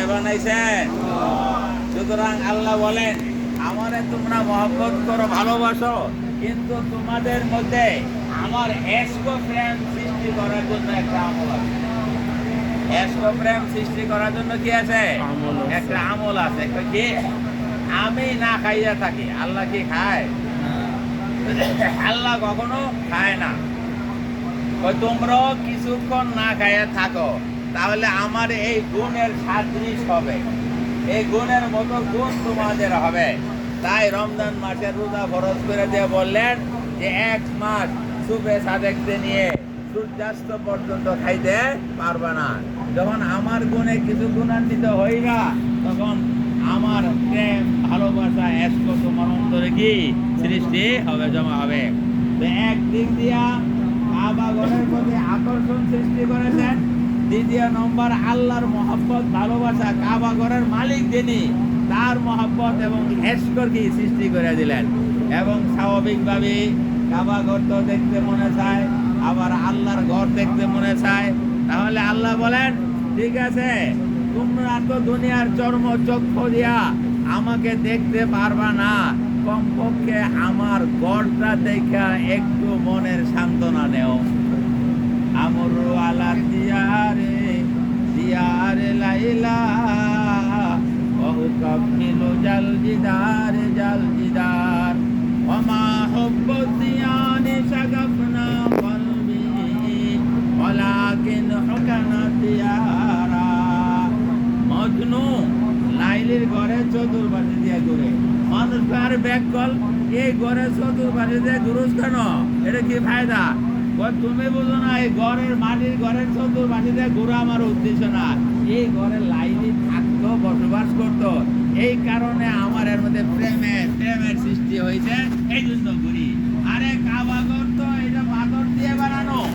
বানাইছেন? সুতরাং আল্লাহ বলেন আমারে তোমরা মহব্বত করো, ভালোবাসো, কিন্তু তোমাদের মধ্যে আমার এসকো প্রেম সৃষ্টি করার জন্য একটা আমল আছে। এসকো প্রেম সৃষ্টি করার জন্য কি আছে? একটা আমল আছে। কি? আমি না খাইয়া থাকি, আল্লাহ কি খায়? আল্লাহ কখনো খায় না। তোমরাও কিছুক্ষণ না খাইয়া থাকো, তাহলে আমার এই গুণের সাদৃশ হবে, এই গুণের মতো গুণ তোমাদের হবে। তাই রমজান মাসের রোজা ফরজ করে দিয়ে বললেন যে 1 মাস সুবে সাদেকতে নিয়ে সূর্যাস্ত পর্যন্ত খাইতে পারবে না। যখন আমার গুণে কিছু গুণান্বিত হইবা, তখন আমার প্রেম ভালোবাসা এসকো তোমার অন্তরে কি সৃষ্টি হবে, জমা হবে। একদিক দিয়া কাবা ঘরের প্রতি আকর্ষণ সৃষ্টি করেছেন, দ্বিতীয় নম্বর আল্লাহর মহব্বত ভালোবাসা, কাবা ঘরের মালিক যিনি তার মহব্বত এবং এসকর কি সৃষ্টি করে দিলেন। এবং স্বাভাবিকভাবে কাবা ঘর তো দেখতে মনে চায়, আবার আল্লাহর ঘর দেখতে মনে চায়। তাহলে আল্লাহ বলেন ঠিক আছে, তোমরা তো দুনিয়ার চর্মচক্ষু দিয়া আমাকে দেখতে পারবা না, কমপক্ষে আমার ঘরটা দেখা একটু মনের সান্ত্বনা নেও। আমরু আলা দিয়ারে দিয়ারে লাইলা ওয়া উকাম্মিলু জাল জিদার ওয়া মা হুব্বু দিয়ানি শাগাফনা কলবি ওয়ালাকিন হুকানা দিয়ারা। মজনু লাইলির ঘরে চতুর্পাশে দিয়ে ঘুরে, মানুষ আর ব্যাকল এই ঘরে চতুর্পাশে দিয়ে ঘুরুস কেন? এটা কি ফায়দা? তুমি বুঝো না, এই ঘরের মাটির ঘরের চতুর্পাশে দিয়ে ঘুরা আমার উদ্দেশ্য না। এই ঘরে লাইলি থাকতো, বসবাস করতো, এই কারণে আমার এর মধ্যে প্রেমের সৃষ্টি হয়েছে, এই জন্য ঘুরি।